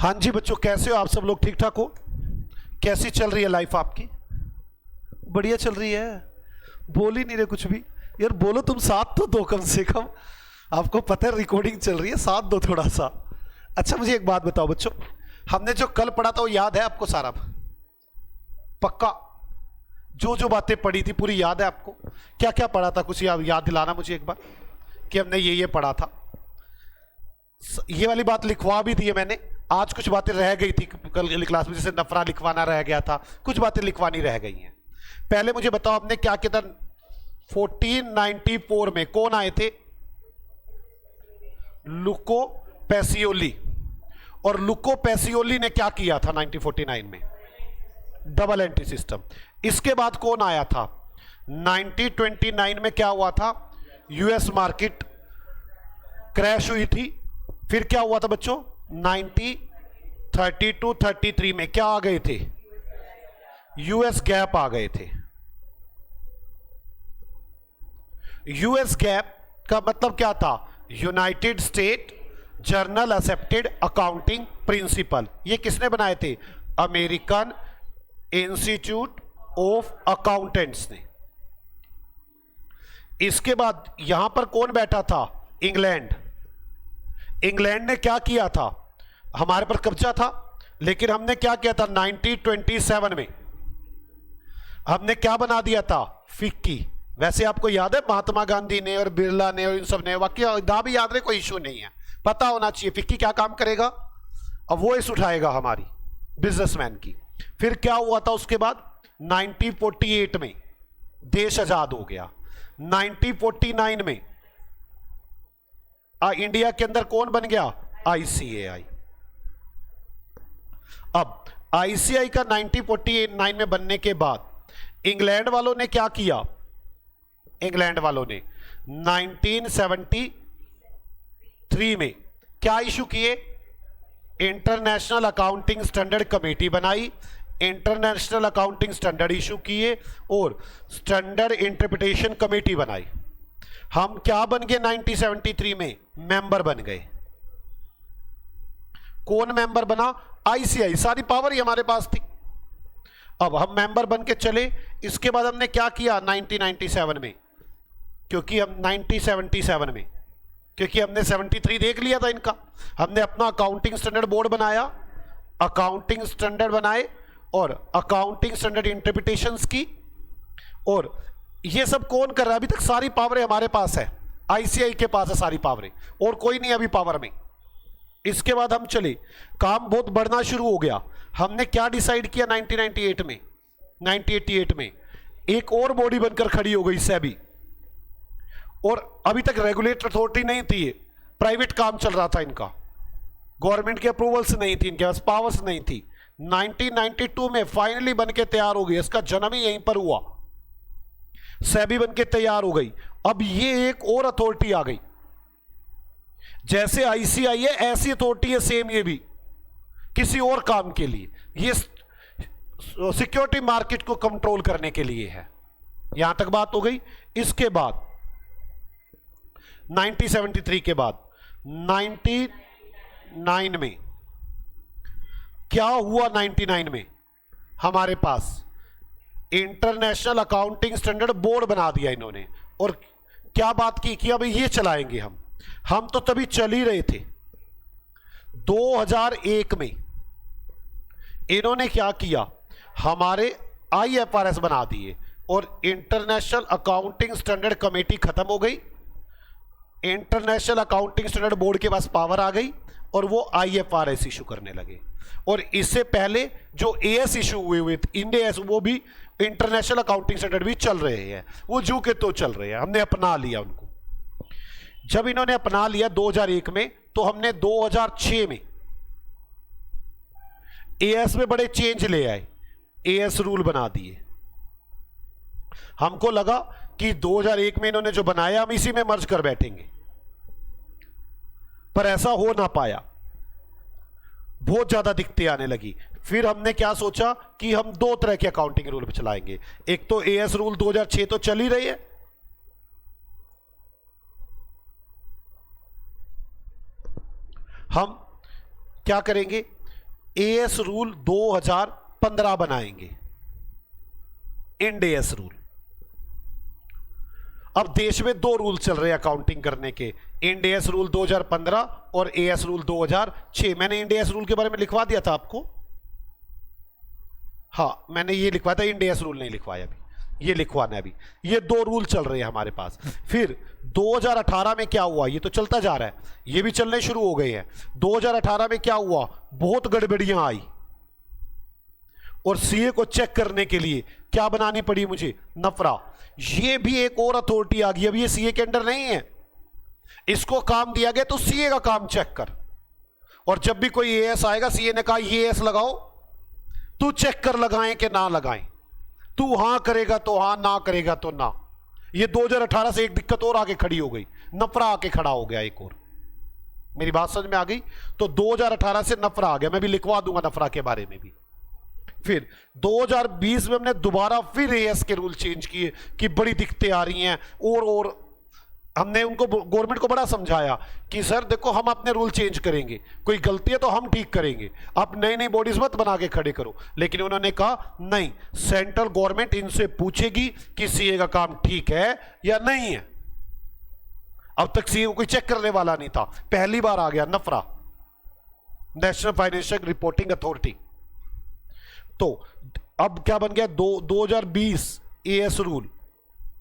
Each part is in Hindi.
हाँ जी बच्चों, कैसे हो आप सब लोग? ठीक ठाक हो? कैसी चल रही है लाइफ आपकी? बढ़िया चल रही है? बोल ही नहीं रहे कुछ भी। यार बोलो, तुम साथ तो दो कम से कम। आपको पता है रिकॉर्डिंग चल रही है, साथ दो थोड़ा सा। अच्छा मुझे एक बात बताओ बच्चों, हमने जो कल पढ़ा था वो याद है आपको सारा? पक्का? जो जो बातें पढ़ी थी पूरी याद है आपको? क्या क्या पढ़ा था, कुछ याद दिलाना मुझे एक बार कि हमने ये पढ़ा था। ये वाली बात लिखवा भी दी है मैंने। आज कुछ बातें रह गई थी कल क्लास में, जैसे नफरा लिखवाना रह गया था, कुछ बातें लिखवानी रह गई हैं। पहले मुझे बताओ आपने क्या किया था 1494 में? कौन आए थे? लुको पैसियोली। और लुको पैसियोली ने क्या किया था 1949 में? Double entry system. इसके बाद कौन आया था 1929 में? क्या हुआ था? यूएस मार्केट क्रैश हुई थी। फिर क्या हुआ था बच्चों 1932-33 में? क्या आ गए थे? यूएस गैप आ गए थे। यूएस गैप का मतलब क्या था? United state journal accepted accounting principle. ये किसने बनाए थे? अमेरिकन इंस्टीट्यूट ऑफ अकाउंटेंट्स ने। इसके बाद यहां पर कौन बैठा था? इंग्लैंड। इंग्लैंड ने क्या किया था? हमारे पर कब्जा था, लेकिन हमने क्या किया था 1927 में? हमने क्या बना दिया था? फिक्की। वैसे आपको याद है महात्मा गांधी ने और बिरला ने और इन सब ने, वाकई दा भी याद रहे, कोई इशू नहीं है, पता होना चाहिए फिक्की क्या काम करेगा। अब वो इस उठाएगा हमारी बिजनेसमैन की। फिर क्या हुआ था उसके बाद 1948 में? देश आजाद हो गया। 1949 में इंडिया के अंदर कौन बन गया? आईसीएआई। अब आईसीआई का 1949 में बनने के बाद इंग्लैंड वालों ने क्या किया? इंग्लैंड वालों ने 1973 में क्या इशू किए? इंटरनेशनल अकाउंटिंग स्टैंडर्ड कमेटी बनाई, इंटरनेशनल अकाउंटिंग स्टैंडर्ड इशू किए और स्टैंडर्ड इंटरप्रिटेशन कमेटी बनाई। हम क्या बन गए 1973 में? मेंबर बन गए। कौन मेंबर बना? आईसीआई। सारी पावर ही हमारे पास थी। अब हम मेंबर बन के चले। इसके बाद हमने क्या किया 1997 में? क्योंकि हम 1977 में, क्योंकि हमने 73 देख लिया था इनका, हमने अपना अकाउंटिंग स्टैंडर्ड बोर्ड बनाया, अकाउंटिंग स्टैंडर्ड बनाए और अकाउंटिंग स्टैंडर्ड इंटरप्रिटेशंस की। और ये सब कौन कर रहा है? अभी तक सारी पावरें हमारे पास है, आईसीआई के पास है सारी पावरें, और कोई नहीं अभी पावर में। इसके बाद हम चले, काम बहुत बढ़ना शुरू हो गया। हमने क्या डिसाइड किया 1988 में? एक और बॉडी बनकर खड़ी हो गई, सेबी। और अभी तक रेगुलेटर अथॉरिटी नहीं थी, प्राइवेट काम चल रहा था इनका, गवर्नमेंट की अप्रूवल्स नहीं थी, इनके पास पावर्स नहीं थी। 1992 में फाइनली बनके तैयार हो गई, इसका जन्म ही यहीं पर हुआ, सेबी बनके तैयार हो गई। अब ये एक और अथॉरिटी आ गई, जैसे आईसीआई है ऐसी अथॉरिटी है सेम ये भी, किसी और काम के लिए, ये सिक्योरिटी मार्केट को कंट्रोल करने के लिए है। यहां तक बात हो गई। इसके बाद 1973 के बाद 99 में क्या हुआ? 99 में हमारे पास इंटरनेशनल अकाउंटिंग स्टैंडर्ड बोर्ड बना दिया इन्होंने। और क्या बात की कि अब ये चलाएंगे हम तो तभी चल ही रहे थे। 2001 में इन्होंने क्या किया? हमारे आईएफआरएस बना दिए और इंटरनेशनल अकाउंटिंग स्टैंडर्ड कमेटी खत्म हो गई, इंटरनेशनल अकाउंटिंग स्टैंडर्ड बोर्ड के पास पावर आ गई और वो आईएफआरएस इशू करने लगे। और इससे पहले जो एएस इशू हुए थे, इंडिया, वो भी इंटरनेशनल अकाउंटिंग स्टैंडर्ड भी चल रहे हैं, वो जू के तो चल रहे हैं, हमने अपना लिया उनको। जब इन्होंने अपना लिया 2001 में, तो हमने 2006 में एएस में बड़े चेंज ले आए, एएस रूल बना दिए। हमको लगा कि 2001 में इन्होंने जो बनाया हम इसी में मर्ज कर बैठेंगे, पर ऐसा हो ना पाया, बहुत ज्यादा दिक्कतें आने लगी। फिर हमने क्या सोचा कि हम दो तरह के अकाउंटिंग रूल पे चलाएंगे। एक तो एएस रूल 2006 तो चल ही रही है, हम क्या करेंगे एएस रूल 2015 बनाएंगे, इंड एएस रूल। अब देश में दो रूल चल रहे हैं अकाउंटिंग करने के, इंड एएस रूल 2015 और एएस रूल 2006। मैंने इंड एएस रूल के बारे में लिखवा दिया था आपको, हाँ मैंने ये लिखवाया था, इंड एएस रूल नहीं लिखवाया अभी, ये लिखवाना है अभी। ये दो रूल चल रहे हैं हमारे पास। फिर 2018 में क्या हुआ, ये तो चलता जा रहा है, ये भी चलने शुरू हो गए हैं। 2018 में क्या हुआ, बहुत गड़बड़ियां आई और सीए को चेक करने के लिए क्या बनानी पड़ी मुझे, नफरा। ये भी एक और अथॉरिटी आ गई, अब ये सीए के अंडर नहीं है, इसको काम दिया गया तो सीए का काम चेक कर। और जब भी कोई एएस आएगा, सीए ने कहा ये एएस लगाओ, तू चेक कर लगाएं कि ना लगाएं, तू हां करेगा तो हां, ना करेगा तो ना। ये 2018 से एक दिक्कत और आके खड़ी हो गई, नफरा आके खड़ा हो गया एक और। मेरी बात समझ में आ गई? तो 2018 से नफरा आ गया, मैं भी लिखवा दूंगा नफरा के बारे में भी। फिर 2020 में हमने दोबारा फिर एएस के रूल चेंज किए कि बड़ी दिक्कतें आ रही हैं, और हमने उनको, गवर्नमेंट को बड़ा समझाया कि सर देखो हम अपने रूल चेंज करेंगे, कोई गलती है तो हम ठीक करेंगे, आप नई नई बॉडीज मत बना के खड़े करो। लेकिन उन्होंने कहा नहीं, सेंट्रल गवर्नमेंट इनसे पूछेगी कि सीए का काम ठीक है या नहीं है। अब तक सीए को कोई चेक करने वाला नहीं था, पहली बार आ गया नफरा, नेशनल फाइनेंशियल रिपोर्टिंग अथॉरिटी। तो अब क्या बन गया, 2020 एएस रूल,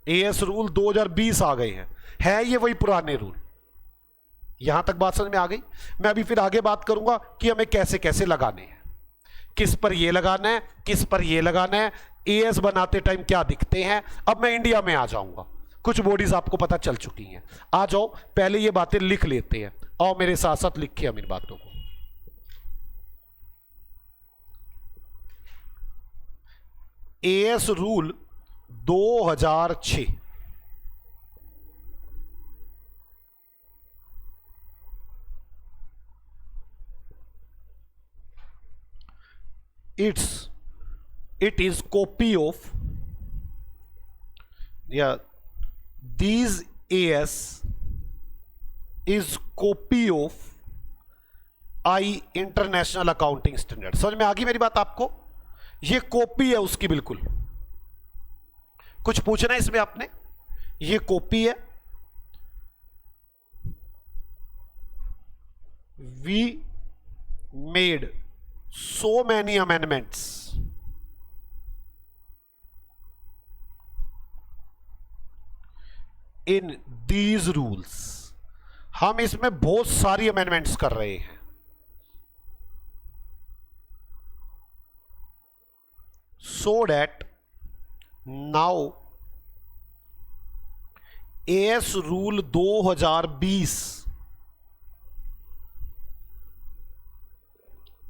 एएस रूल 2020 आ गए हैं, है ये वही पुराने रूल। यहां तक बात समझ में आ गई? मैं अभी फिर आगे बात करूंगा कि हमें कैसे कैसे लगाने हैं, किस पर ये लगाना है, किस पर ये लगाना है, एएस बनाते टाइम क्या दिखते हैं। अब मैं इंडिया में आ जाऊंगा, कुछ बॉडीज आपको पता चल चुकी हैं, आ जाओ पहले ये बातें लिख लेते हैं। आओ मेरे साथ साथ लिखिए हम इन बातों को। As rule 2006, it is copy of, yeah, these AS is copy of I international accounting standard. समझ में आ गई मेरी बात आपको? ये कॉपी है उसकी, बिल्कुल। कुछ पूछना है इसमें आपने? ये कॉपी है, we made so many amendments in these rules, हम इसमें बहुत सारी अमेंडमेंट्स कर रहे हैं, so that now AS rule 2020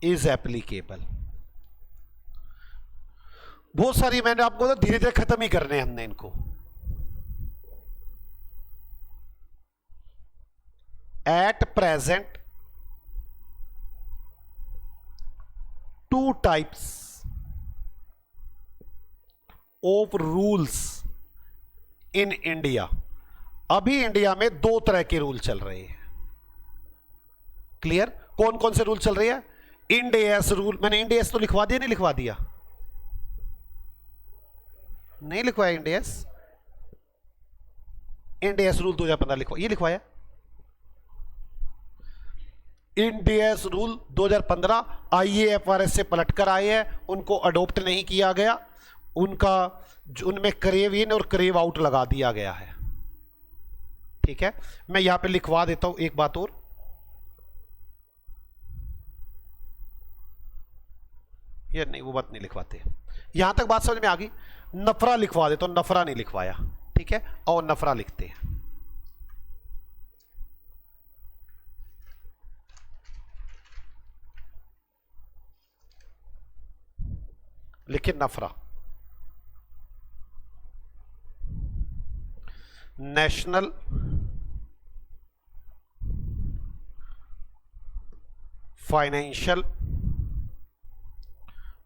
is applicable. बहुत सारी, मैंने आपको तो धीरे धीरे खत्म ही करने हैं हमने इनको। At present two types of rules in India. अभी इंडिया में दो तरह के रूल चल रहे हैं। क्लियर? कौन कौन से रूल चल रहे हैं? इंड एएस रूल, मैंने इंड एएस तो लिखवा दिया, नहीं लिखवा दिया? नहीं लिखवाया Ind AS? Ind AS rule 2015 लिखवा, ये लिखवाया। इंड एएस रूल 2015 आईएएफआरएस से पलटकर आए हैं, उनको अडॉप्ट नहीं किया गया, उनका उनमें करेव इन और करेव आउट लगा दिया गया है। ठीक है, मैं यहां पे लिखवा देता हूं एक बात और, ये नहीं, वो बात नहीं लिखवाते। यहां तक बात समझ में आ गई? नफरा लिखवा देता हूं, नफरा नहीं लिखवाया। ठीक है, और नफरा लिखते हैं। लिखिए नफरा, नेशनल फाइनेंशियल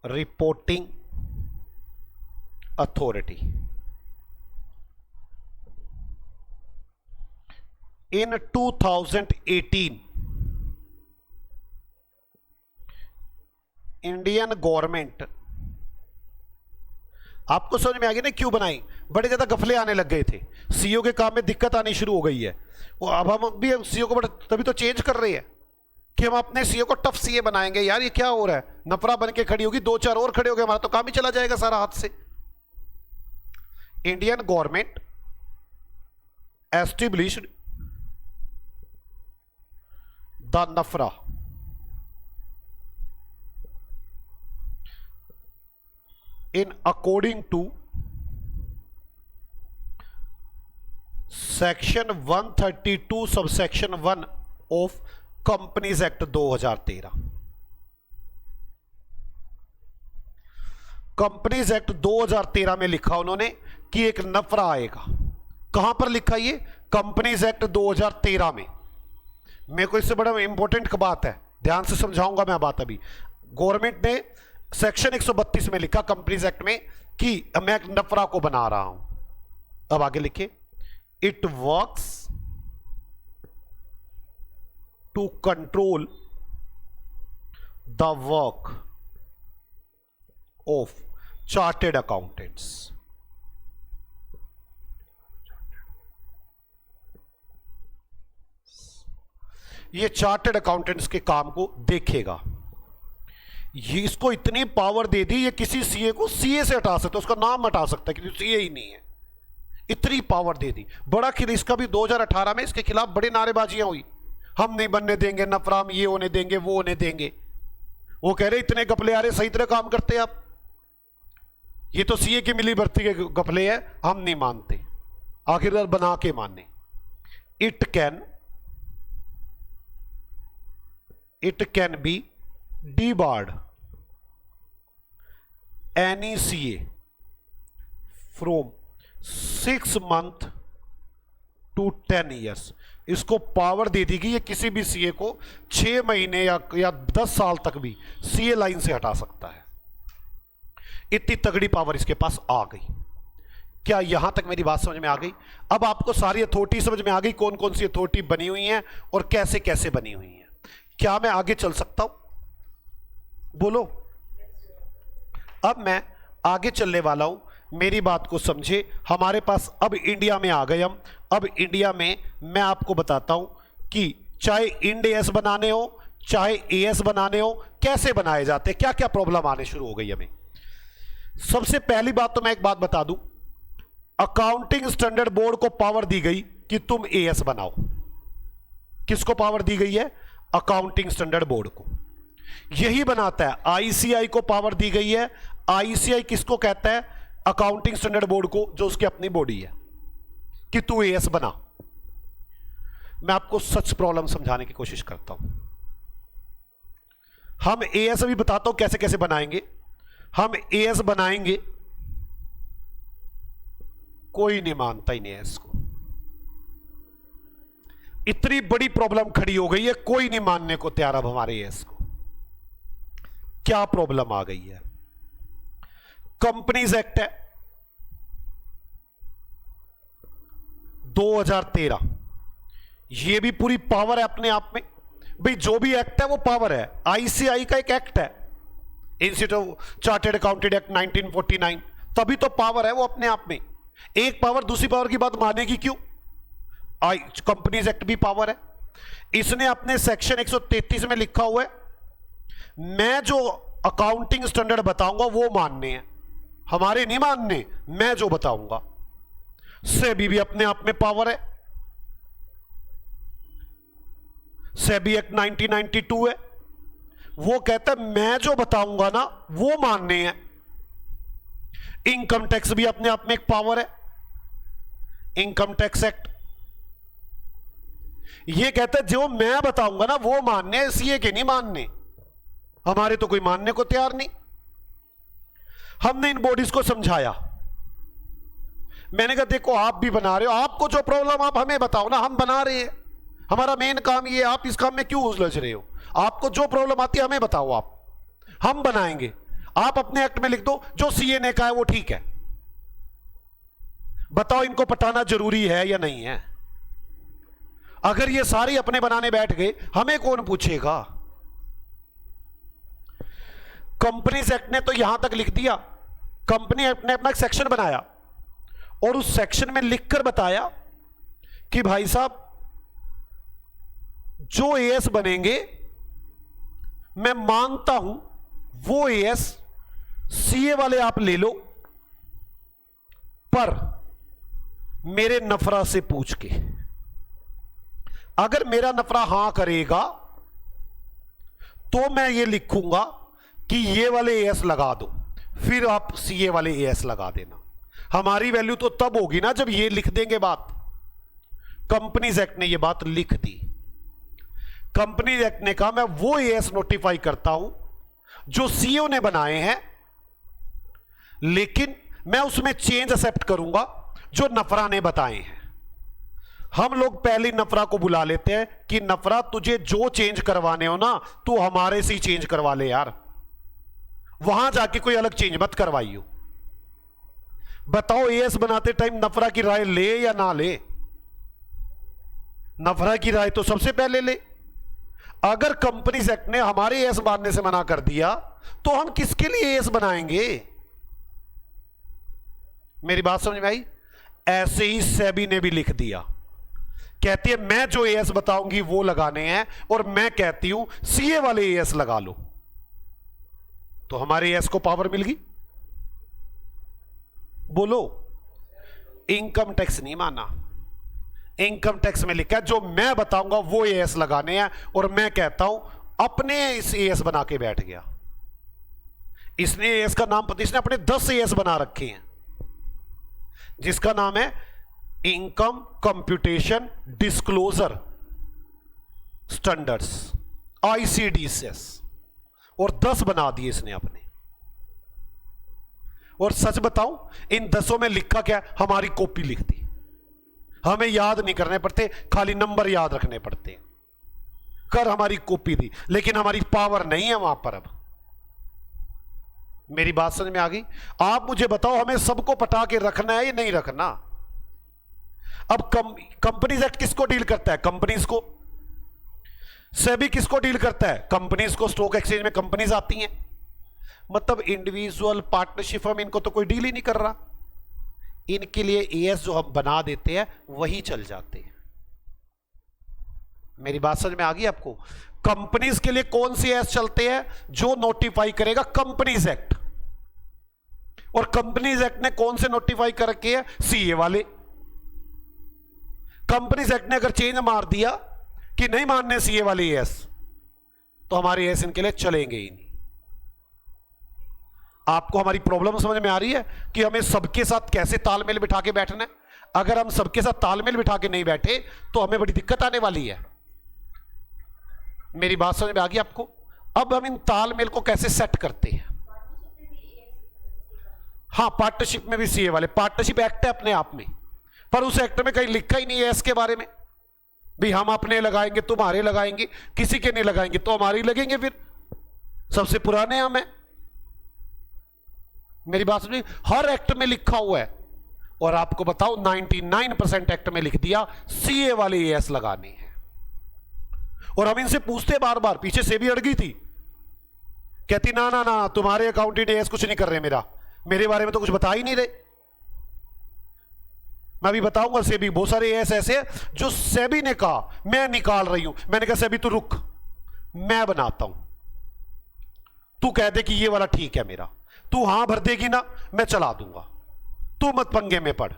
रिपोर्टिंग अथॉरिटी। इन 2018 इंडियन गवर्नमेंट, आपको समझ में आ गई ना क्यों बनाई? बड़े ज्यादा गफले आने लग गए थे, सीईओ के काम में दिक्कत आनी शुरू हो गई है। वो अब हम भी सीईओ को बड़ा तभी तो चेंज कर रहे हैं कि हम अपने सीईओ को टफ सीए बनाएंगे। यार ये क्या हो रहा है, नफरा बन के खड़ी होगी, 2-4 और खड़े हो गए, हमारा तो काम ही चला जाएगा सारा हाथ से। इंडियन गवर्नमेंट एस्टेब्लिश्ड द नफरा in according to section 132 subsection 1 of Companies Act 2013। Companies act 2013 में लिखा उन्होंने कि एक नफरा आएगा। कहां पर लिखा ये? कंपनीज एक्ट 2013 में। मेरे को इससे बड़ा इंपॉर्टेंट बात है, ध्यान से समझाऊंगा मैं बात। अभी गवर्नमेंट ने सेक्शन 132 में लिखा कंपनीज एक्ट में कि मैं एक नफरा को बना रहा हूं। अब आगे लिखे, it works to control the work of chartered accountants. ये चार्टेड अकाउंटेंट्स के काम को देखेगा। ये इसको इतनी पावर दे दी, ये किसी सीए को सीए से हटा सकता है, उसका नाम हटा सकता है क्योंकि सीए ही नहीं है। इतनी पावर दे दी। बड़ा खिल इसका भी 2018 में इसके खिलाफ बड़ी नारेबाजियां हुई, हम नहीं बनने देंगे नफरा, हम ये होने देंगे वो होने देंगे। वो कह रहे इतने गपले आ रहे, सही तरह काम करते आप, ये तो सीए की मिली भर्ती के गपले है, हम नहीं मानते। आखिरकार बना के माने। It can be debarred any CA from 6 months to 10 years। इसको पावर दे दी कि ये किसी भी सीए को 6 महीने या 10 साल तक भी सीए लाइन से हटा सकता है। इतनी तगड़ी पावर इसके पास आ गई। क्या यहां तक मेरी बात समझ में आ गई? अब आपको सारी अथॉरिटी समझ में आ गई, कौन कौन सी अथॉरिटी बनी हुई है और कैसे कैसे बनी हुई है। क्या मैं आगे चल सकता हूं? बोलो। अब मैं आगे चलने वाला हूं, मेरी बात को समझे। हमारे पास अब इंडिया में आ गए हम। अब इंडिया में मैं आपको बताता हूं कि चाहे इंड एस बनाने हो चाहे एएस बनाने हो, कैसे बनाए जाते, क्या क्या प्रॉब्लम आने शुरू हो गई हमें। सबसे पहली बात तो मैं एक बात बता दूं, अकाउंटिंग स्टैंडर्ड बोर्ड को पावर दी गई कि तुम एएस बनाओ। किसको पावर दी गई है? अकाउंटिंग स्टैंडर्ड बोर्ड को। यही बनाता है। आईसीआई को पावर दी गई है। आईसीआई किसको कहता है? अकाउंटिंग स्टैंडर्ड बोर्ड को, जो उसकी अपनी बॉडी है, कि तू एएस बना। मैं आपको सच प्रॉब्लम समझाने की कोशिश करता हूं। हम एएस अभी बताता हूं कैसे कैसे बनाएंगे। हम एएस बनाएंगे, कोई नहीं मानता इन एएस को। इतनी बड़ी प्रॉब्लम खड़ी हो गई है, कोई नहीं मानने को तैयार अब हमारे एएस को। क्या प्रॉब्लम आ गई है? कंपनीज एक्ट है 2013, ये भी पूरी पावर है अपने आप में। भाई जो भी एक्ट है वो पावर है। आईसीआई का एक एक्ट है, institute of chartered accountant act 1949, तभी तो पावर है वो अपने आप में। एक पावर दूसरी पावर की बात मानेगी क्यों? कंपनीज एक्ट भी पावर है। इसने अपने सेक्शन 133 में लिखा हुआ है, मैं जो अकाउंटिंग स्टैंडर्ड बताऊंगा वो मानने हैं, हमारे नहीं मानने, मैं जो बताऊंगा। सेबी भी अपने आप में पावर है। सेबी एक्ट 1992 है, वो कहता है मैं जो बताऊंगा ना वो मानने हैं। इनकम टैक्स भी अपने आप में एक पावर है। इनकम टैक्स एक्ट ये कहता है जो मैं बताऊंगा ना वो मानने हैं, सीए के नहीं मानने। हमारे तो कोई मानने को तैयार नहीं। हमने इन बॉडीज को समझाया। मैंने कहा देखो आप भी बना रहे हो, आपको जो प्रॉब्लम आप हमें बताओ ना, हम बना रहे हैं, हमारा मेन काम ये, आप इस काम में क्यों उलझ रहे हो? आपको जो प्रॉब्लम आती है हमें बताओ, आप, हम बनाएंगे। आप अपने एक्ट में लिख दो जो सीए ने कहा है वो ठीक है। बताओ इनको पटाना जरूरी है या नहीं है? अगर ये सारी अपने बनाने बैठ गए, हमें कौन पूछेगा? कंपनीज एक्ट ने तो यहां तक लिख दिया, कंपनी एक्ट ने अपना एक सेक्शन बनाया और उस सेक्शन में लिखकर बताया कि भाई साहब जो एएस बनेंगे मैं मानता हूं वो एएस सीए वाले आप ले लो, पर मेरे नफरा से पूछ के, अगर मेरा नफरा हां करेगा तो मैं ये लिखूंगा कि ये वाले एएस लगा दो, फिर आप सीए वाले एएस लगा देना। हमारी वैल्यू तो तब होगी ना जब ये लिख देंगे बात। कंपनीज एक्ट ने ये बात लिख दी। कंपनीज एक्ट ने कहा मैं वो एएस नोटिफाई करता हूं जो सीईओ ने बनाए हैं, लेकिन मैं उसमें चेंज एक्सेप्ट करूंगा जो नफरा ने बताए हैं। हम लोग पहले नफरा को बुला लेते हैं कि नफरा तुझे जो चेंज करवाने हो ना तू हमारे से ही चेंज करवा ले यार, वहां जाके कोई अलग चेंज मत करवाइयो। बताओ एएस बनाते टाइम नफरा की राय ले या ना ले? नफरा की राय तो सबसे पहले ले। अगर कंपनीज एक्ट ने हमारे एएस मानने से मना कर दिया तो हम किसके लिए एएस बनाएंगे? मेरी बात समझ में आई? ऐसे ही सेबी ने भी लिख दिया, कहती है मैं जो एएस बताऊंगी वो लगाने हैं और मैं कहती हूं सीए वाले एएस लगा लो, तो हमारे एएस को पावर मिल गई। बोलो, इनकम टैक्स नहीं माना, इनकम टैक्स में लिखा है जो मैं बताऊंगा वो एएस लगाने हैं और मैं कहता हूं अपने इस एएस बना के बैठ गया। इसने एएस का नाम पता, इसने अपने 10 एएस बना रखे हैं जिसका नाम है income computation disclosure standards ICDSS, और 10 बना दिए इसने अपने। और सच बताऊं इन 10 में लिखा क्या? हमारी कॉपी लिख दी। हमें याद नहीं करने पड़ते, खाली नंबर याद रखने पड़ते हैं। कर हमारी कॉपी दी, लेकिन हमारी पावर नहीं है वहां पर। अब मेरी बात समझ में आ गई? आप मुझे बताओ हमें सबको पटा के रखना है या नहीं रखना? अब कंपनीज एक्ट किसको डील करता है? कंपनीज को। सेबी किसको डील करता है? कंपनीज को। स्टॉक एक्सचेंज में कंपनीज आती हैं, मतलब इंडिविजुअल पार्टनरशिप फर्म इनको तो कोई डील ही नहीं कर रहा। इनके लिए एएस जो हम बना देते हैं वही चल जाते हैं। मेरी बात समझ में आ गई आपको? कंपनीज के लिए कौन सी एएस चलते हैं? जो नोटिफाई करेगा कंपनीज एक्ट। और कंपनीज एक्ट ने कौन से नोटिफाई कर रखे हैं? सीए वाले। कंपनीज एक्ट ने अगर चेंज मार दिया कि नहीं मानने सीए वाले एएस, तो हमारे एएस इनके लिए चलेंगे ही नहीं। आपको हमारी प्रॉब्लम समझ में आ रही है कि हमें सबके साथ कैसे तालमेल बिठा के बैठना है? अगर हम सबके साथ तालमेल बिठा के नहीं बैठे तो हमें बड़ी दिक्कत आने वाली है। मेरी बात समझ में आ गई आपको? अब हम इन तालमेल को कैसे सेट करते हैं? हाँ, पार्टनरशिप में भी सीए वाले। पार्टनरशिप एक्ट है अपने आप में, पर उस एक्ट में कहीं लिखा ही नहीं है इसके बारे में भी हम अपने लगाएंगे, तुम्हारे लगाएंगे, किसी के नहीं लगाएंगे तो हमारे ही लगेंगे। फिर सबसे पुराने हम हैं। मेरी बात सुनिए, हर एक्ट में लिखा हुआ है। और आपको बताओ 99% एक्ट में लिख दिया सीए वाले एएस लगाने हैं। और हम इनसे पूछते बार बार, पीछे से भी अड़ गई थी, कहती ना ना ना तुम्हारे अकाउंटेंट एएस कुछ नहीं कर रहे, मेरे बारे में तो कुछ बता ही नहीं रहे। मैं भी बताऊंगा सेबी बहुत सारे एएस ऐसे हैं जो सेबी ने कहा मैं निकाल रही हूं। मैंने कहा सेबी तू रुक, मैं बनाता हूं, तू कह दे कि ये वाला ठीक है मेरा, तू हां भर देगी ना मैं चला दूंगा, तू मत पंगे में पड़।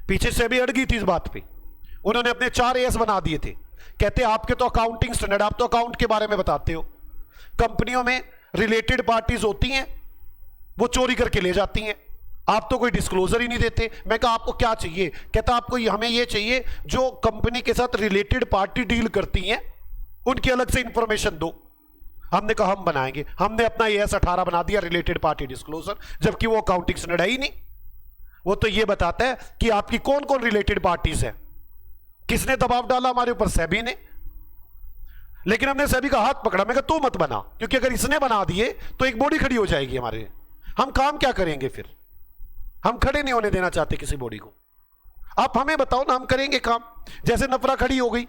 पीछे सेबी अड़ गई थी इस बात पे। उन्होंने अपने 4 एएस बना दिए थे। कहते आपके तो अकाउंटिंग स्टैंडर्ड, आप तो अकाउंट के बारे में बताते हो, कंपनियों में रिलेटेड पार्टीज होती हैं वो चोरी करके ले जाती हैं, आप तो कोई डिस्क्लोजर ही नहीं देते। मैं कहा आपको क्या चाहिए? कहता आपको हमें ये चाहिए जो कंपनी के साथ रिलेटेड पार्टी डील करती हैं उनकी अलग से इंफॉर्मेशन दो। हमने कहा हम बनाएंगे। हमने अपना एएस 18 बना दिया रिलेटेड पार्टी डिस्क्लोजर, जबकि वो अकाउंटिंग स्टैंडर्ड है ही नहीं। वो तो ये बताता है कि आपकी कौन कौन रिलेटेड पार्टीज है। किसने दबाव डाला हमारे ऊपर? सेबी ने। लेकिन हमने सेबी का हाथ पकड़ा, मैं कहा तू मत बना, क्योंकि अगर इसने बना दिए तो एक बॉडी खड़ी हो जाएगी हमारे। हम काम क्या करेंगे फिर? हम खड़े नहीं होने देना चाहते किसी बॉडी को। आप हमें बताओ ना, हम करेंगे काम। जैसे नफरा खड़ी हो गई,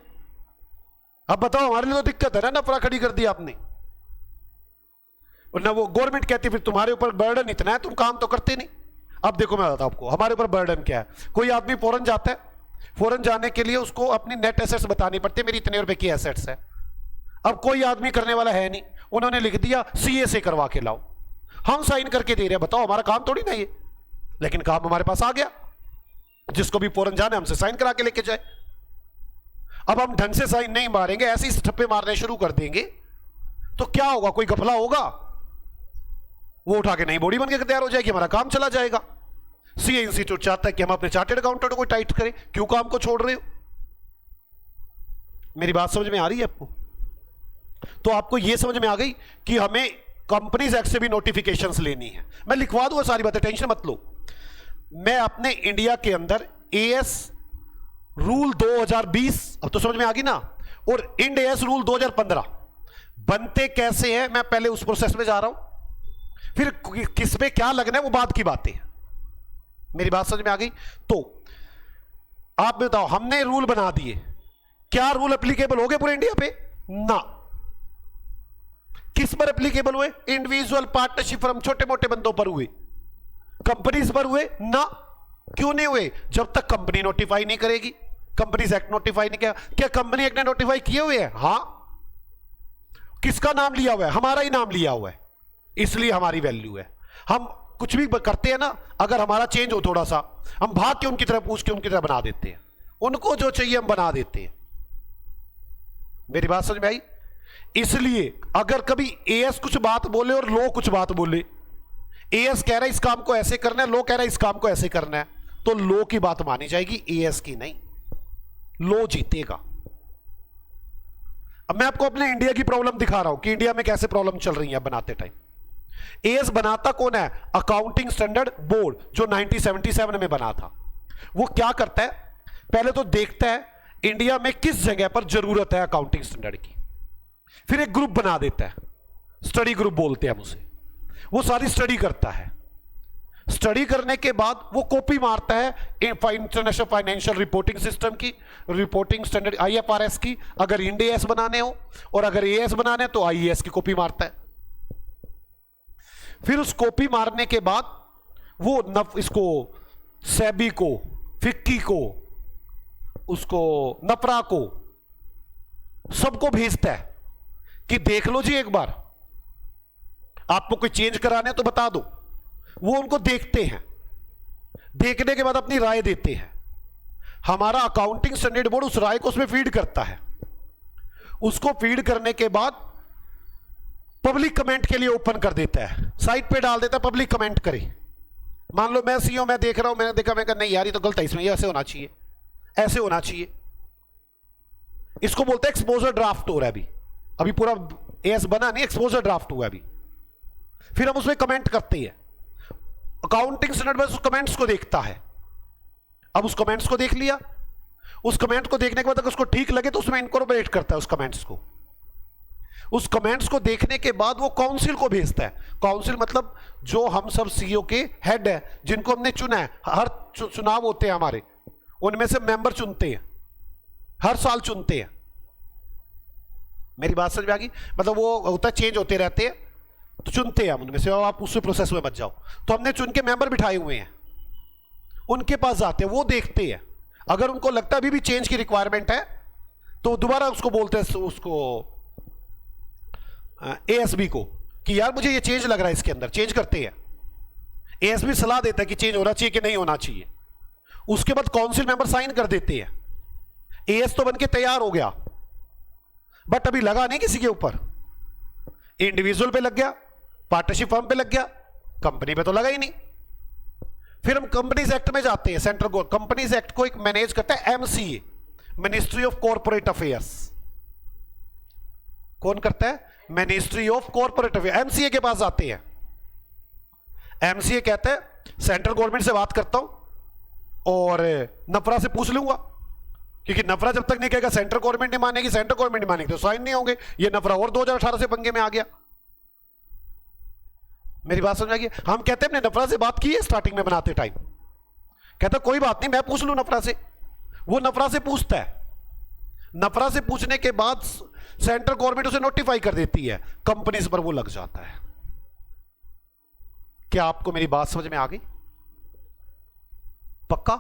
अब बताओ हमारे लिए तो दिक्कत है ना, नफरा खड़ी कर दी आपने। और ना वो गवर्नमेंट कहती फिर तुम्हारे ऊपर बर्डन इतना है, तुम काम तो करते नहीं। अब देखो मैं बताता हूं आपको हमारे ऊपर बर्डन क्या है। कोई आदमी फॉरेन जाता है, फॉरेन जाने के लिए उसको अपनी नेट एसेट्स बतानी पड़ती है, मेरी इतने रुपए की एसेट्स है। अब कोई आदमी करने वाला है नहीं, उन्होंने लिख दिया सीए से करवा के लाओ, हम साइन करके दे रहे हैं, बताओ हमारा काम थोड़ी ना ये, लेकिन काम हमारे पास आ गया। जिसको भी फॉरेन जाना है हमसे साइन करा के लेके जाए। अब हम ढंग से साइन नहीं मारेंगे, ऐसे ही ठप्पे मारने शुरू कर देंगे तो क्या होगा? कोई गफला होगा, वो उठा के नई बॉडी बन के तैयार हो जाएगी, हमारा काम चला जाएगा। सीए इंस्टीट्यूट चाहता है कि हम अपने चार्टेड अकाउंटेंट को टाइट करें, क्यों काम को छोड़ रहे हो? मेरी बात समझ में आ रही है आपको? तो आपको यह समझ में आ गई कि हमें कंपनीज एक्ट से भी नोटिफिकेशंस लेनी है। मैं लिखवा दूंगा सारी बातें, टेंशन मत लो। मैं अपने इंडिया के अंदर एएस रूल 2020 अब तो समझ में आ गई ना, और इंड एएस रूल 2015 बनते कैसे हैं, मैं पहले उस प्रोसेस में जा रहा हूं, फिर किस पे क्या लगना है वो बाद की बातें। मेरी बात समझ में आ गई? तो आप बताओ, हमने रूल बना दिए, क्या रूल एप्लीकेबल हो गए पूरे इंडिया पे? ना। किस पर एप्लीकेबल हुए? इंडिविजुअल पार्टनरशिप फर्म, छोटे मोटे बंदों पर हुए। कंपनीज पर हुए? ना। क्यों नहीं हुए? जब तक कंपनी नोटिफाई नहीं करेगी। कंपनीज एक्ट नोटिफाई नहीं किया। क्या कंपनी एक्ट ने नोटिफाई किए हुए हैं? हां। किसका नाम लिया हुआ है? हमारा ही नाम लिया हुआ है, इसलिए हमारी वैल्यू है। हम कुछ भी करते हैं ना, अगर हमारा चेंज हो थोड़ा सा, हम भाग के उनकी तरफ पूछ के उनकी तरह बना देते हैं, उनको जो चाहिए हम बना देते हैं। मेरी बात समझ में आई? इसलिए अगर कभी एएस कुछ बात बोले और लो कुछ बात बोले, एएस कह रहा है इस काम को ऐसे करना है, लो कह रहा है इस काम को ऐसे करना है, तो लो की बात मानी जाएगी, एएस की नहीं। लो जीतेगा। अब मैं आपको अपने इंडिया की प्रॉब्लम दिखा रहा हूं कि इंडिया में कैसे प्रॉब्लम चल रही है बनाते टाइम। एएस बनाता कौन है? अकाउंटिंग स्टैंडर्ड बोर्ड, जो 1977 में बना था। वो क्या करता है? पहले तो देखता है इंडिया में किस जगह पर जरूरत है अकाउंटिंग स्टैंडर्ड की, फिर एक ग्रुप बना देता है, स्टडी ग्रुप बोलते हैं हम उसे। वो सारी स्टडी करता है। स्टडी करने के बाद वो कॉपी मारता है इंटरनेशनल फाइनेंशियल रिपोर्टिंग सिस्टम की, रिपोर्टिंग स्टैंडर्ड आईएफआरएस की, अगर इंड एएस बनाने हो, और अगर एएस बनाने तो आईएएस की कॉपी मारता है। फिर उस कॉपी मारने के बाद वो इसको सेबी को, फिक्की को, उसको नपरा को, सबको भेजता है कि देख लो जी, एक बार आपको कोई चेंज कराने तो बता दो। वो उनको देखते हैं, देखने के बाद अपनी राय देते हैं। हमारा अकाउंटिंग स्टैंडर्ड बोर्ड उस राय को उसमें फीड करता है। उसको फीड करने के बाद पब्लिक कमेंट के लिए ओपन कर देता है, साइट पे डाल देता है, पब्लिक कमेंट करे। मान लो मैं सीईओ, मैं देख रहा हूं, मैंने देखा, मैं कहा नहीं यार ये तो गलत है, इसमें ये ऐसे होना चाहिए, ऐसे होना चाहिए। इसको बोलते हैं एक्सपोजर ड्राफ्ट हो रहा है अभी पूरा एएस बना नहीं, एक्सपोजर ड्राफ्ट हुआ अभी। फिर हम उसमें कमेंट करते हैं। अकाउंटिंग स्टैंडर्ड बस उस कमेंट्स को देखता है। अब उस कमेंट्स को देख लिया, उस कमेंट को देखने के बाद अगर उसको ठीक लगे तो उसमें इनकॉर्पोरेट करता है उस कमेंट्स को। उस कमेंट्स को देखने के बाद वो काउंसिल को भेजता है। काउंसिल मतलब जो हम सब सीईओ के हेड है, जिनको हमने चुना है। हर चुनाव होते हैं हमारे, उनमें से मेंबर चुनते हैं, हर साल चुनते हैं। मेरी बात समझ में आ गई? मतलब वो होता है, चेंज होते रहते हैं, तो चुनते हैं हम उनमें से, आप उस प्रोसेस में मत जाओ। तो हमने चुन के मेंबर बिठाए हुए हैं, उनके पास जाते हैं, वो देखते हैं। अगर उनको लगता है अभी भी चेंज की रिक्वायरमेंट है तो दोबारा उसको बोलते हैं, उसको एएसबी को, कि यार मुझे ये चेंज लग रहा है, इसके अंदर चेंज करते हैं। एएसबी सलाह देता है कि चेंज होना चाहिए कि नहीं होना चाहिए। उसके बाद काउंसिल मेंबर साइन कर देते हैं। एएस तो बनके तैयार हो गया, बट अभी लगा नहीं किसी के ऊपर। इंडिविजुअल पे लग गया, पार्टनरशिप फर्म पे लग गया, कंपनी पे तो लगा ही नहीं। फिर हम कंपनीज एक्ट में जाते हैं। सेंट्रल गवर्नमेंट कंपनीज एक्ट को एक मैनेज करता है MCA, ministry of corporate affairs. कौन करता है? Ministry of corporate affairs. MCA के पास जाते हैं। एमसीए कहता है सेंट्रल गवर्नमेंट से बात करता हूं और नफरा से पूछ लूंगा, क्योंकि नफरा जब तक नहीं कहेगा सेंट्रल गवर्नमेंट नहीं मानेगी, सेंट्रल गवर्नमेंट नहीं मानेगी तो साइन नहीं होंगे। ये नफरा और 2018 से पंगे में आ गया। मेरी बात समझ आ गई? हम कहते हैं हमने नफरा से बात की है स्टार्टिंग में बनाते टाइम, कहता कोई बात नहीं मैं पूछ लूं नफरा से। वो नफरा से पूछता है। नफरा से पूछने के बाद सेंट्रल गवर्नमेंट उसे नोटिफाई कर देती है, कंपनीज पर वो लग जाता है। क्या आपको मेरी बात समझ में आ गई? पक्का?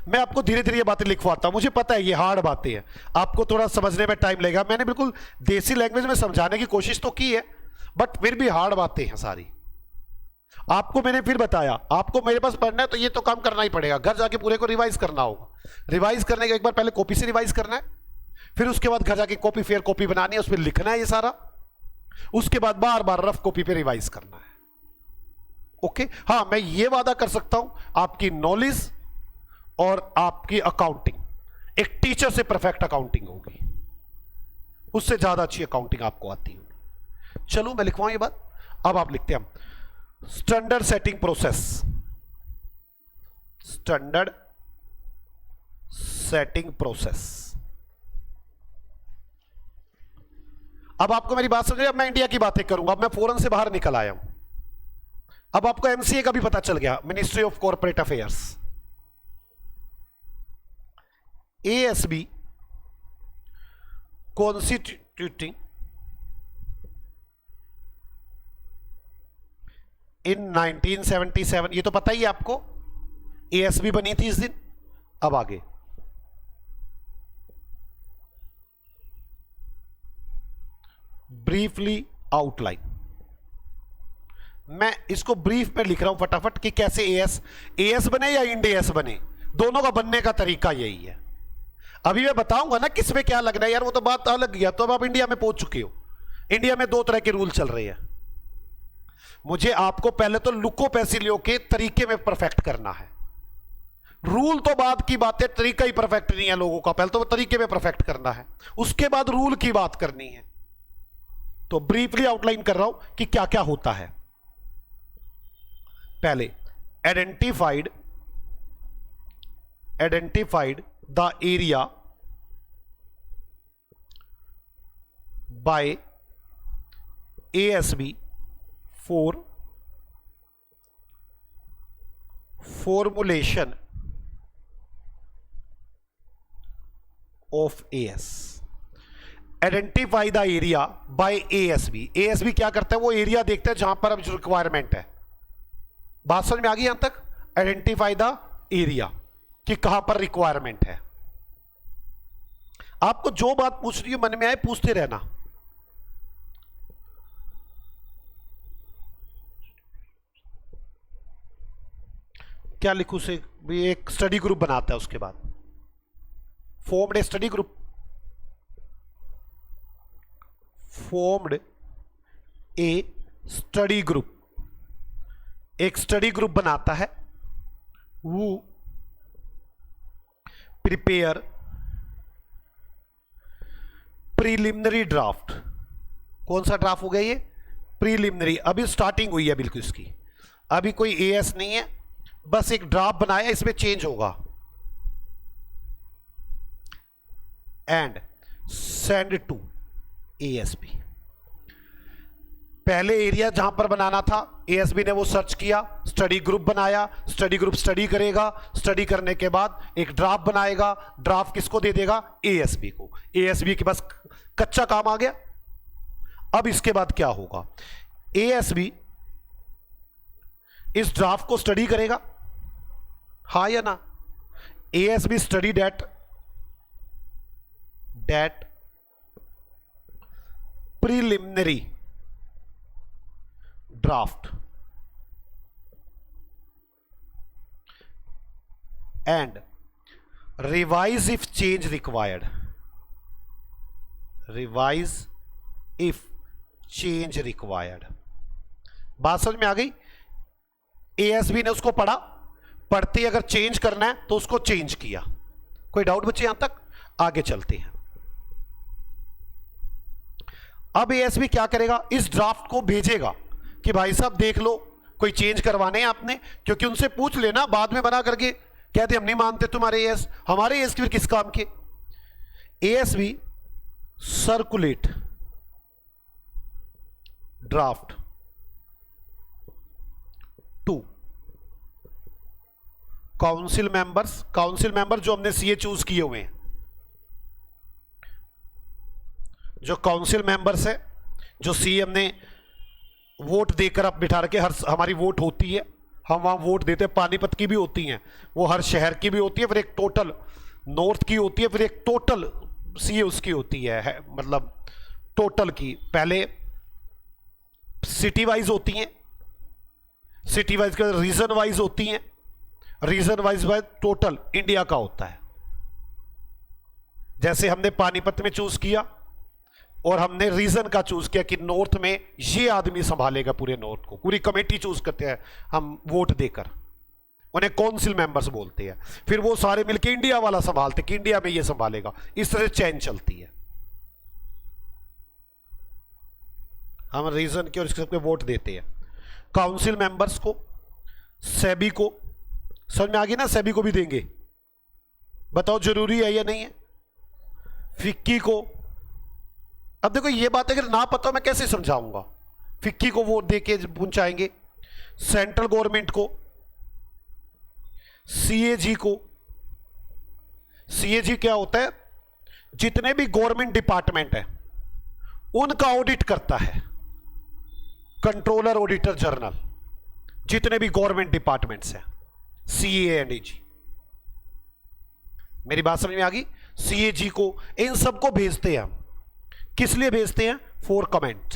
मैं आपको धीरे धीरे ये बातें लिखवाता हूं, मुझे पता है ये हार्ड बातें हैं, आपको थोड़ा समझने में टाइम लगेगा। मैंने बिल्कुल देसी लैंग्वेज में समझाने की कोशिश तो की है, बट फिर भी हार्ड बातें हैं सारी। आपको मैंने फिर बताया, आपको मेरे पास पढ़ना है तो ये तो काम करना ही पड़ेगा, घर जाके पूरे को रिवाइज करना होगा। रिवाइज करने के एक बार पहले कॉपी से रिवाइज करना है, फिर उसके बाद घर जाके कॉपी फेयर कॉपी बनानी है, उसमें लिखना है ये सारा, उसके बाद बार बार रफ कॉपी पे रिवाइज करना है। ओके? हाँ, मैं ये वादा कर सकता हूं आपकी नॉलेज और आपकी अकाउंटिंग एक टीचर से परफेक्ट अकाउंटिंग होगी, उससे ज्यादा अच्छी अकाउंटिंग आपको आती होगी। चलो मैं लिखवाऊं ये बात। अब आप लिखते हैं standard setting process, standard setting process. अब आपको मेरी बात समझ, अब मैं इंडिया की बातें करूंगा, अब मैं फॉरेन से बाहर निकल आया हूं। अब आपको एमसीए का भी पता चल गया, ministry of corporate affairs. ASB constituting in 1977, ये तो पता ही है आपको, एएसबी बनी थी इस दिन। अब आगे ब्रीफली आउटलाइन, मैं इसको ब्रीफ में लिख रहा हूं फटाफट कि कैसे एएस बने या इंडियस बने, दोनों का बनने का तरीका यही है। अभी मैं बताऊंगा ना किस में क्या लगना है यार, वो तो बात अलग गया। तो अब आप इंडिया में पहुंच चुके हो, इंडिया में 2 तरह के रूल चल रहे हैं। मुझे आपको पहले तो लुको पैसिलियो के तरीके में परफेक्ट करना है। रूल तो बाद की बात है, तरीका ही परफेक्ट नहीं है लोगों का, पहले तो वो तरीके में परफेक्ट करना है, उसके बाद रूल की बात करनी है। तो ब्रीफली आउटलाइन कर रहा हूं कि क्या क्या होता है। पहले identified the area bye ASB for formulation of as. Identify the area bye ASB. ASB क्या करता है, वो एरिया देखता है जहां पर अब रिक्वायरमेंट है। बात समझ में आ गई यहां तक? आइडेंटिफाई द एरिया कि कहां पर रिक्वायरमेंट है। आपको जो बात पूछ रही है मन में आए पूछते रहना। क्या लिखूं से भी, एक स्टडी ग्रुप बनाता है, उसके बाद फॉर्म्ड ए स्टडी ग्रुप, फॉर्म्ड ए स्टडी ग्रुप, एक स्टडी ग्रुप बनाता है। वो प्रिपेयर प्रीलिमिनरी ड्राफ्ट। कौन सा ड्राफ्ट हो गया ये? प्रीलिमिनरी, अभी स्टार्टिंग हुई है बिल्कुल इसकी, अभी कोई एएस नहीं है, बस एक ड्राफ्ट बनाया, इसमें चेंज होगा। And send to ASB. पहले एरिया जहां पर बनाना था एएसबी ने वो सर्च किया, स्टडी ग्रुप बनाया, स्टडी ग्रुप स्टडी करेगा, स्टडी करने के बाद एक ड्राफ्ट बनाएगा, ड्राफ्ट किसको दे देगा? एएसबी को। एएसबी के पास कच्चा काम आ गया। अब इसके बाद क्या होगा? एएसबी इस ड्राफ्ट को स्टडी करेगा, हाँ या ना? ASB study that preliminary draft and revise if change required, revise if change required. बात समझ में आ गई? एएसबी ने उसको पढ़ा, पढ़ते ही अगर चेंज करना है तो उसको चेंज किया। कोई डाउट बच्चे यहां तक? आगे चलते हैं। अब एएसबी क्या करेगा? इस ड्राफ्ट को भेजेगा कि भाई साहब देख लो, कोई चेंज करवाने हैं आपने, क्योंकि उनसे पूछ लेना, बाद में बना करके कहते हम नहीं मानते तुम्हारे एएस, हमारे एएस फिर किस काम के? ASB circulate draft to council members, council member जो हमने सीए चूज किए हुए हैं, जो काउंसिल मेंबर्स है, जो सीए हमने वोट देकर आप बिठा रखे, हर हमारी वोट होती है, हम वहां वोट देते हैं, पानीपत की भी होती हैं, वो हर शहर की भी होती है, फिर एक टोटल नॉर्थ की होती है, फिर एक टोटल सी उसकी होती है मतलब टोटल की। पहले सिटी वाइज होती हैं, सिटी वाइज का रीजन वाइज होती हैं, रीजन वाइज टोटल इंडिया का होता है। जैसे हमने पानीपत में चूज किया और हमने रीजन का चूज किया कि नॉर्थ में ये आदमी संभालेगा पूरे नॉर्थ को, पूरी कमेटी चूज करते हैं हम वोट देकर, उन्हें काउंसिल मेंबर्स बोलते हैं, फिर वो सारे मिलकर इंडिया वाला संभालते कि इंडिया में ये संभालेगा, इस तरह चेन चलती है। हम रीजन के और इसके सबके वोट देते हैं। काउंसिल मेंबर्स को, सेबी को, समझ में आ गई ना, सेबी को भी देंगे, बताओ जरूरी है या नहीं है। फिक्की को, अब देखो ये बात अगर ना पता मैं कैसे समझाऊंगा, फिक्की को वोट देके पहुंचाएंगे। सेंट्रल गवर्नमेंट को, सीएजी को, सीएजी क्या होता है, जितने भी गवर्नमेंट डिपार्टमेंट है उनका ऑडिट करता है, कंट्रोलर ऑडिटर जनरल, जितने भी गवर्नमेंट डिपार्टमेंट्स हैं, सीए एंड एजी। मेरी बात समझ में आ गई। सीएजी को, इन सबको भेजते हैं हम, किस लिए भेजते हैं, फॉर कमेंट,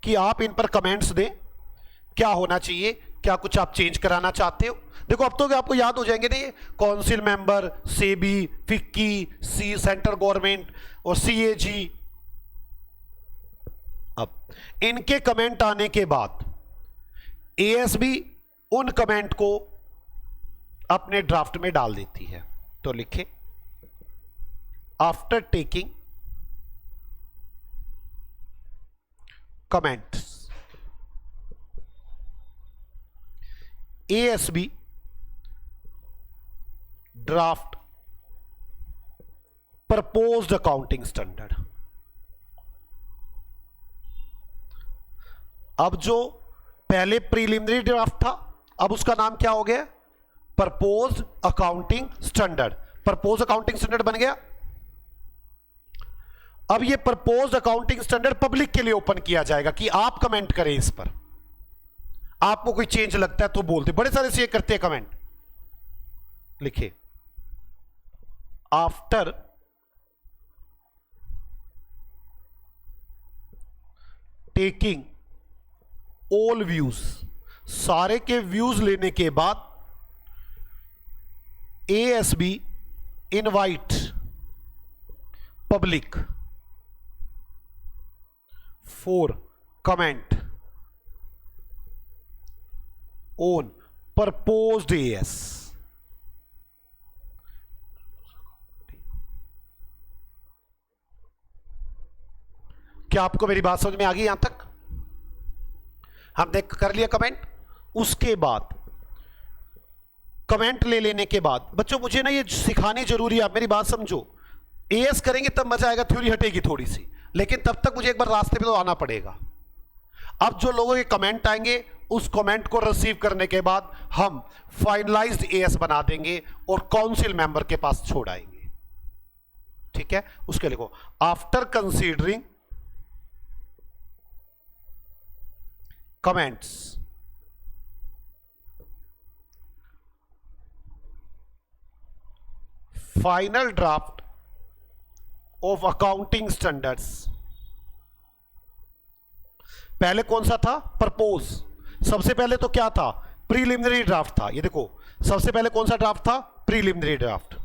कि आप इन पर कमेंट्स दें, क्या होना चाहिए, क्या कुछ आप चेंज कराना चाहते हो। देखो अब तो आपको याद हो जाएंगे ना ये council member, SEBI, FICCI, C central government और सीएजी। अब इनके कमेंट आने के बाद एएसबी उन कमेंट को अपने ड्राफ्ट में डाल देती है। तो लिखे, after taking comments, ASB draft proposed accounting standard। अब जो पहले प्रीलिमिनरी ड्राफ्ट था, अब उसका नाम क्या हो गया, proposed accounting standard. Proposed accounting standard बन गया। अब ये प्रपोज्ड अकाउंटिंग स्टैंडर्ड पब्लिक के लिए ओपन किया जाएगा कि आप कमेंट करें इस पर, आपको कोई चेंज लगता है तो बोलते, बड़े सारे से करते हैं कमेंट। लिखिए, आफ्टर टेकिंग ऑल व्यूज, सारे के व्यूज लेने के बाद ASB invite public for comment on proposed as. क्या आपको मेरी बात समझ में आ गई यहां तक? हमने कर लिया कमेंट। उसके बाद कमेंट ले लेने के बाद बच्चों मुझे ना ये सिखानी जरूरी है, आप मेरी बात समझो। एएस करेंगे तब मजा आएगा, थ्योरी हटेगी थोड़ी सी, लेकिन तब तक मुझे एक बार रास्ते पे तो आना पड़ेगा। अब जो लोगों के कमेंट आएंगे उस कमेंट को रिसीव करने के बाद हम फाइनलाइज्ड एएस बना देंगे और काउंसिल मेंबर के पास छोड़ आएंगे। ठीक है, उसके लिखो, after considering comments final draft of accounting standards. पहले कौन सा था, प्रपोज। सबसे पहले तो क्या था, प्रीलिमिनरी ड्राफ्ट था। ये देखो, सबसे पहले कौन सा ड्राफ्ट था, प्रीलिमिनरी ड्राफ्ट।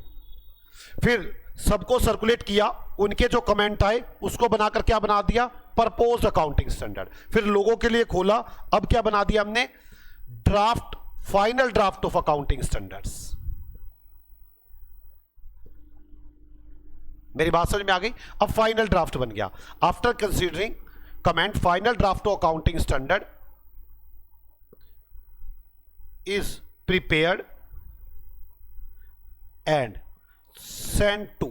फिर सबको सर्कुलेट किया, उनके जो कमेंट आए उसको बनाकर क्या बना दिया, प्रपोज्ड अकाउंटिंग स्टैंडर्ड। फिर लोगों के लिए खोला, अब क्या बना दिया हमने, draft, final draft of accounting standards. मेरी बात समझ में आ गई। अब फाइनल ड्राफ्ट बन गया, after considering comment final draft of accounting standard is prepared and sent to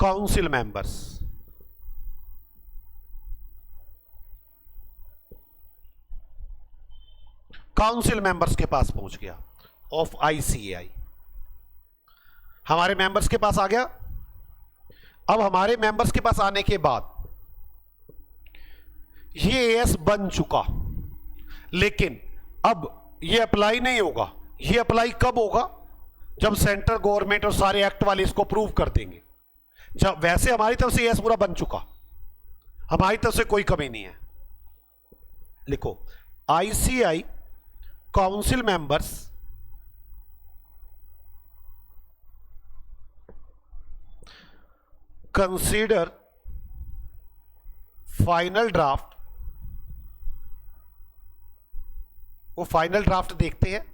council members। Council members के पास पहुंच गया ऑफ आईसीएआई, हमारे मेंबर्स के पास आ गया। अब हमारे मेंबर्स के पास आने के बाद ये एएस बन चुका, लेकिन अब ये अप्लाई नहीं होगा। ये अप्लाई कब होगा? जब सेंट्रल गवर्नमेंट और सारे एक्ट वाले इसको अप्रूव कर देंगे। जब वैसे हमारी तरफ से एएस पूरा बन चुका, हमारी तरफ से कोई कमी नहीं है। लिखो, ICI council members consider final draft, वो फाइनल ड्राफ्ट देखते हैं।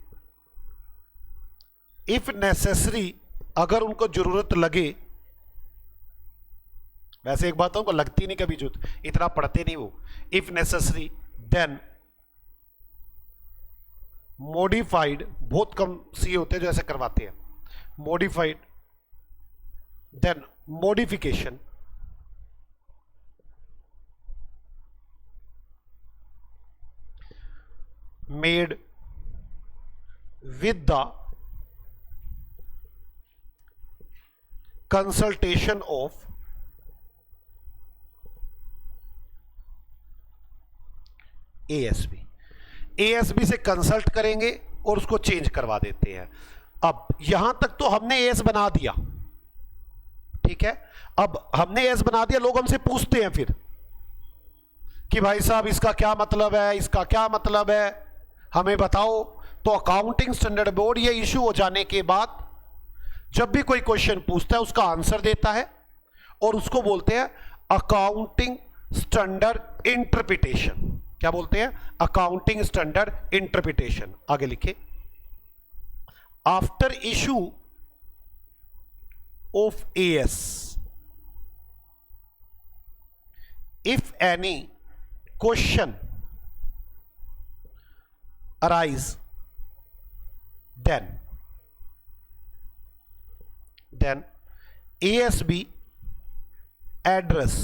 इफ नेसेसरी, अगर उनको जरूरत लगे, वैसे एक बात उनको लगती नहीं कभी, जो इतना पढ़ते नहीं वो। इफ नेसेसरी देन मॉडिफाइड, बहुत कम सी होते हैं जो ऐसे करवाते हैं, modified then modification made with the consultation of ASB. ASB से कंसल्ट करेंगे और उसको चेंज करवा देते हैं। अब यहां तक तो हमने एएस बना दिया, ठीक है। अब हमने एएस बना दिया, लोग हमसे पूछते हैं फिर कि भाई साहब इसका क्या मतलब है, इसका क्या मतलब है, हमें बताओ। तो अकाउंटिंग स्टैंडर्ड बोर्ड ये इशू हो जाने के बाद जब भी कोई क्वेश्चन पूछता है उसका आंसर देता है और उसको बोलते हैं अकाउंटिंग स्टैंडर्ड इंटरप्रिटेशन। क्या बोलते हैं? Accounting standard interpretation. आगे लिखे, after issue of as, if any question arise, then ASB address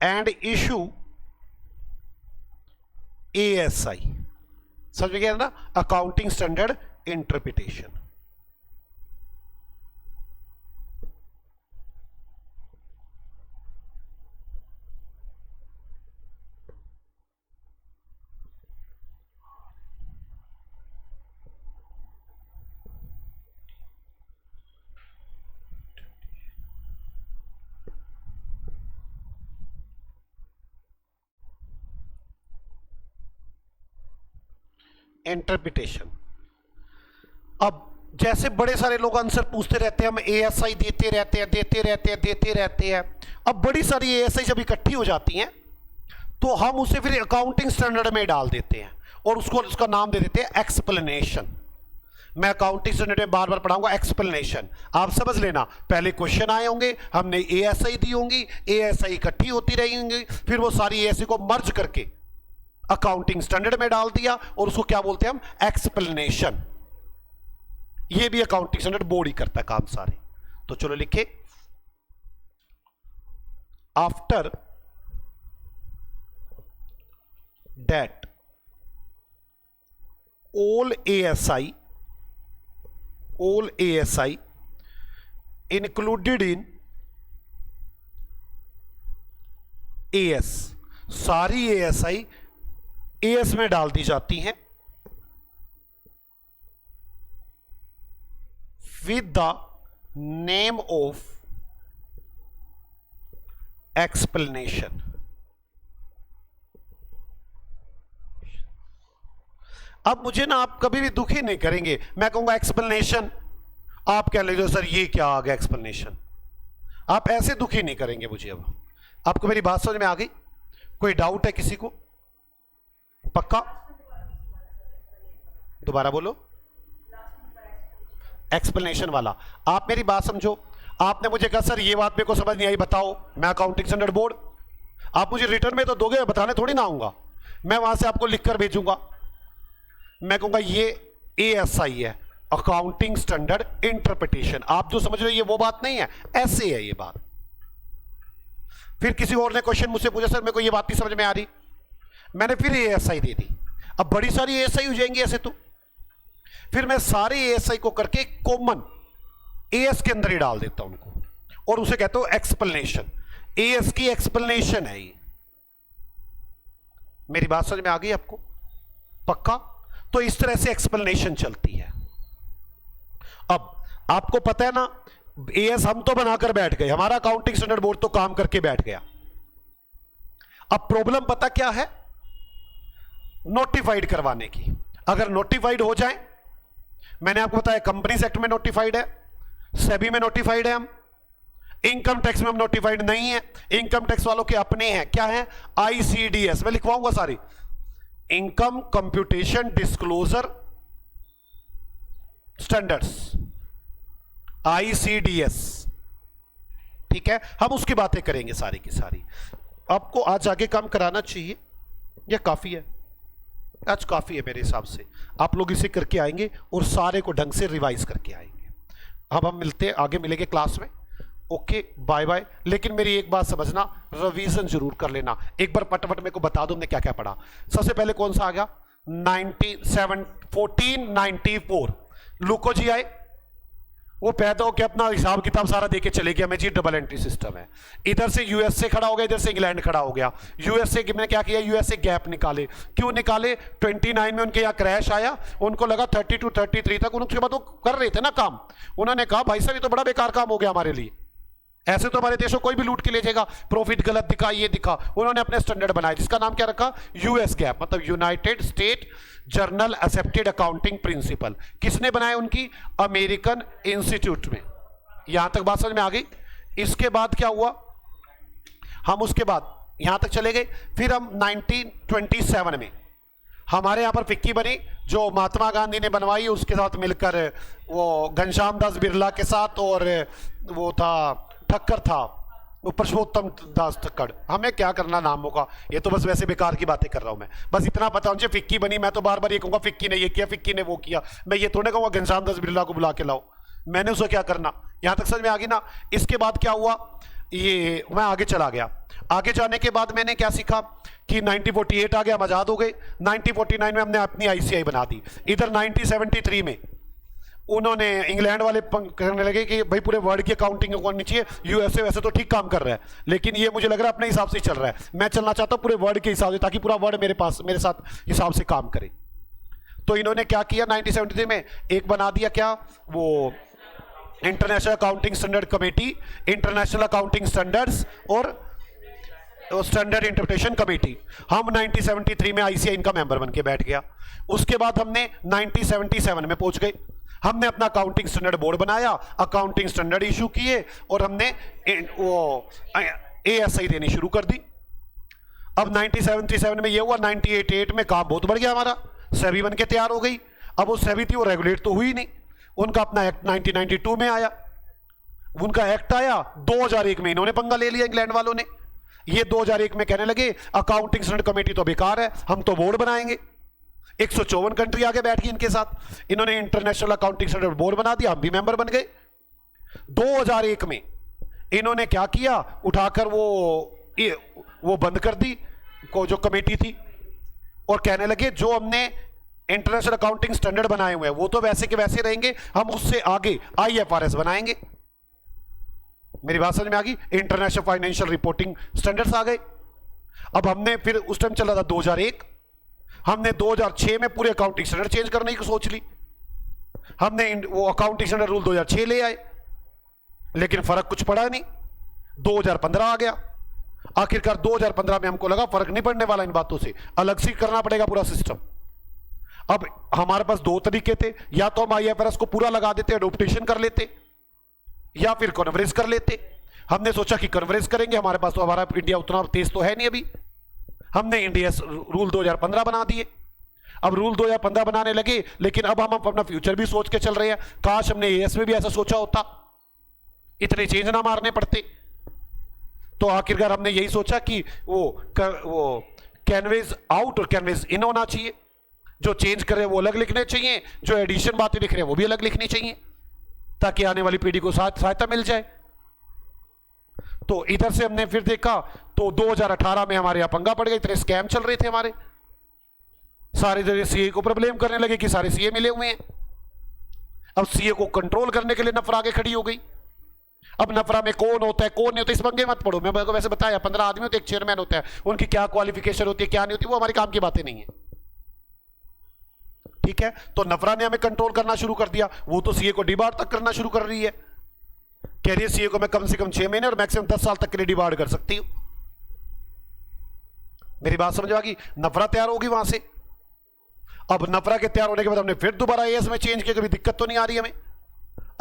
and issue ASI। समझ में गया ना? Accounting standard interpretation. इंटरप्रिटेशन। अब जैसे बड़े सारे लोग आंसर पूछते रहते हैं, हम एएसआई देते रहते हैं। अब बड़ी सारी एएसआई जब इकट्ठी हो जाती हैं तो हम उसे फिर अकाउंटिंग स्टैंडर्ड में डाल देते हैं और उसका नाम दे देते हैं एक्सप्लेनेशन। मैं अकाउंटिंग स्टैंडर्ड में बार बार पढ़ाऊंगा एक्सप्लेनेशन। आप समझ लेना, पहले क्वेश्चन आए होंगे, हमने एएसआई दी होंगी, एएसआई इकट्ठी होती रहेंगी, फिर वो सारी एएसआई को मर्ज करके अकाउंटिंग स्टैंडर्ड में डाल दिया और उसको क्या बोलते हैं हम? एक्सप्लेनेशन। ये भी अकाउंटिंग स्टैंडर्ड बोर्ड ही करता है काम सारे। तो चलो लिखे, after that all ASI included in AS, सारी ASI AS में डाल दी जाती हैं with the name of explanation। अब मुझे ना आप कभी भी दुखी नहीं करेंगे, मैं कहूंगा एक्सप्लेनेशन, आप कह लीजिए सर ये क्या आ गया एक्सप्लेनेशन। आप ऐसे दुखी नहीं करेंगे मुझे। अब आपको मेरी बात समझ में आ गई? कोई डाउट है किसी को? पक्का? दोबारा बोलो। एक्सप्लेनेशन वाला। आप मेरी बात समझो, आपने मुझे कहा सर ये बात मेरे को समझ नहीं आई, बताओ। मैं अकाउंटिंग स्टैंडर्ड बोर्ड, आप मुझे रिटर्न में तो दोगे, बताने थोड़ी ना आऊंगा। मैं वहां से आपको लिखकर भेजूंगा, मैं कहूंगा ये एएसआई है, अकाउंटिंग स्टैंडर्ड इंटरप्रिटेशन। आप जो समझ रहे हो ये वो बात नहीं है, ऐसे है ये बात। फिर किसी और ने क्वेश्चन मुझसे पूछा सर मेरे को ये बात नहीं समझ में आ रही, मैंने फिर एएसआई दे दी। अब बड़ी सारी एएसआई हो जाएंगी ऐसे तो, फिर मैं सारे एएसआई को करके कॉमन एएस के अंदर ही डाल देता हूं उनको, और उसे कहते हो एक्सप्लेनेशन। एएस की एक्सप्लेनेशन है ये। मेरी बात समझ में आ गई आपको? पक्का? तो इस तरह से एक्सप्लेनेशन चलती है। अब आपको पता है ना, एएस हम तो बनाकर बैठ गए, हमारा अकाउंटिंग स्टैंडर्ड बोर्ड तो काम करके बैठ गया। अब प्रॉब्लम पता क्या है? नोटिफाइड करवाने की। अगर नोटिफाइड हो जाए, मैंने आपको बताया कंपनीज एक्ट में नोटिफाइड है, सेबी में नोटिफाइड है, हम इनकम टैक्स में हम नोटिफाइड नहीं है। इनकम टैक्स वालों के अपने हैं, क्या है? आईसीडीएस। मैं लिखवाऊंगा सारी, income computation disclosure standards, ICDS. ठीक है, हम उसकी बातें करेंगे सारी की सारी। आपको आज आगे काम कराना चाहिए या काफी है? आज काफी है मेरे हिसाब से। आप लोग इसे करके आएंगे और सारे को ढंग से रिवाइज करके आएंगे। अब हम मिलते हैं, आगे मिलेंगे क्लास में। Okay, bye bye. लेकिन मेरी एक बात समझना, रिवीजन जरूर कर लेना। एक बार पटपट मेरे को बता दो हमने क्या क्या पढ़ा। सबसे पहले कौन सा आ गया? 1494 लुको जी आए, वो पैदा होकर अपना हिसाब किताब सारा देके चले गया। मैं जी डबल एंट्री सिस्टम है। इधर से यूएसए खड़ा हो गया, इधर से इंग्लैंड खड़ा हो गया। यूएसए में क्या किया? यूएसए गैप निकाले। क्यों निकाले? 29 में उनके यहाँ क्रैश आया, उनको लगा 32 33 तक, उनके बाद वो कर रहे थे ना काम। उन्होंने कहा भाई साहब ये तो बड़ा बेकार काम हो गया हमारे लिए, ऐसे तो हमारे देशों कोई भी लूट के ले जाएगा, प्रॉफिट गलत दिखा, ये दिखा। उन्होंने अपने स्टैंडर्ड बनाए जिसका नाम क्या रखा? यूएस गैप, मतलब United state journal accepted accounting principle. किसने बनाए? उनकी अमेरिकन इंस्टीट्यूट में। यहां तक बात समझ में आ गई? इसके बाद क्या हुआ? हम उसके बाद यहां तक चले गए। फिर हम 1927 में हमारे यहां पर फिक्की बनी, जो महात्मा गांधी ने बनवाई, उसके साथ मिलकर वो घनश्याम दास बिरला के साथ, और वो था ठक्कर था, वो पुरुषोत्तम दास ठक्कर। हमें क्या करना नामों का, ये तो बस वैसे बेकार की बातें कर रहा हूं मैं। बस इतना पता मुझे फिक्की बनी, मैं तो बार बार ये कहूंगा फिक्की ने ये किया, फिक्की ने वो किया। मैं ये थोड़े कहूंगा घनश्याम दास बिरला को बुला के लाओ, मैंने उसे क्या करना। यहां तक समझ में आ गई ना? इसके बाद क्या हुआ? ये मैं आगे चला गया। आगे जाने के बाद मैंने क्या सीखा कि 1948 आ गया, हम आजाद हो गए। 1949 में हमने अपनी आईसीआई बना दी। इधर 1973 में उन्होंने इंग्लैंड वाले करने लगे कि भाई पूरे वर्ल्ड की अकाउंटिंग करनी चाहिए। यूएसए वैसे तो ठीक काम कर रहा है, लेकिन ये मुझे लग रहा है अपने हिसाब से चल रहा है। मैं चलना चाहता हूं पूरे वर्ल्ड के हिसाब से, ताकि पूरा वर्ल्ड मेरे साथ हिसाब से काम करे। तो इन्होंने क्या किया? 1973 में एक बना दिया, क्या वो international accounting standard committee, international accounting standards और स्टैंडर्ड इंटरप्रिटेशन कमेटी। हम 1973 में आईसीआई इनका मेंबर बन के बैठ गया। उसके बाद हमने 1977 में पहुंच गए, हमने अपना अकाउंटिंग स्टैंडर्ड बोर्ड बनाया, अकाउंटिंग स्टैंडर्ड इशू किए, और हमने वो एएसआई देनी शुरू कर दी। अब 1977 में ये हुआ, 1988 में काम बहुत बढ़ गया हमारा, सेबी बन के तैयार हो गई। अब वो सेबी थी, वो रेगुलेट तो हुई नहीं, उनका अपना एक्ट 1992 में आया। उनका एक्ट आया, 2001 में इन्होंने पंगा ले लिया इंग्लैंड वालों ने। ये 2001 में कहने लगे अकाउंटिंग स्टैंडर्ड कमेटी तो बेकार है, हम तो बोर्ड बनाएंगे। 154 कंट्री आगे बैठ गई इनके साथ। इन्होंने इंटरनेशनल अकाउंटिंग स्टैंडर्ड बोर्ड बना दिया, हम भी मेंबर बन गए। 2001 में इन्होंने क्या किया? उठाकर वो बंद कर दी को जो कमेटी थी, और कहने लगे जो हमने इंटरनेशनल अकाउंटिंग स्टैंडर्ड बनाए हुए हैं वो तो वैसे के वैसे रहेंगे, हम उससे आगे आईएफआरएस बनाएंगे। मेरी बात समझ में आ गई? इंटरनेशनल फाइनेंशियल रिपोर्टिंग स्टैंडर्ड्स आ गए। अब हमने फिर उस टाइम चला था 2001, हमने 2006 में पूरे अकाउंटिंग स्टैंडर्ड चेंज करने की सोच ली। हमने वो अकाउंटिंग स्टैंडर्ड रूल 2006 ले आए, लेकिन फर्क कुछ पड़ा नहीं। 2015 आ गया। आखिरकार 2015 में हमको लगा फर्क नहीं पड़ने वाला इन बातों से, अलग से करना पड़ेगा पूरा सिस्टम। अब हमारे पास दो तरीके थे, या तो हम आईएफआरएस को पूरा लगा देते, अडॉप्टेशन कर लेते, या फिर कन्वर्जेंस कर लेते। हमने सोचा कि कन्वर्जेंस करेंगे, हमारे पास तो हमारा इंडिया उतना तेज तो है नहीं अभी। हमने इंडिया रूल 2015 बना दिए। अब रूल 2015 बनाने लगे, लेकिन अब हम अपना फ्यूचर भी सोच के चल रहे हैं। काश हमने एएस में भी ऐसा सोचा होता, इतने चेंज ना मारने पड़ते। तो आखिरकार हमने यही सोचा कि वो कैनवेज आउट और कैनवेज इन होना चाहिए। जो चेंज करे वो अलग लिखने चाहिए, जो एडिशन बातें लिख रहे हैं वो भी अलग लिखनी चाहिए, ताकि आने वाली पीढ़ी को सहायता मिल जाए। तो इधर से हमने फिर देखा तो 2018 में हमारे यहां पंगा पड़ गया, इतने स्कैम चल रहे थे हमारे। सारे जगह सीए को प्रॉब्लम करने लगे कि सारे सीए मिले हुए हैं। अब सीए को कंट्रोल करने के लिए नफर आगे खड़ी हो गई। अब नफरा में कौन होता है कौन नहीं होता इस पंगे मत पड़ो, मैं वैसे बताया 15 आदमी होते, एक चेयरमैन होता है, उनकी क्या क्वालिफिकेशन होती है क्या नहीं होती, वो हमारे काम की बातें नहीं है। ठीक है, तो नफरा ने हमें कंट्रोल करना शुरू कर दिया, वो तो सीए को डिबार तक करना शुरू कर रही है, कह रही है सीए को मैं कम से कम 6 महीने और मैक्सिमम 10 साल तक के लिए डिबार कर सकती हूं। मेरी बात समझ आ गई? नफरा तैयार होगी वहां से। अब नफरा के तैयार होने के बाद हमने फिर दोबारा एएस में चेंज किया, कभी दिक्कत तो नहीं आ रही हमें।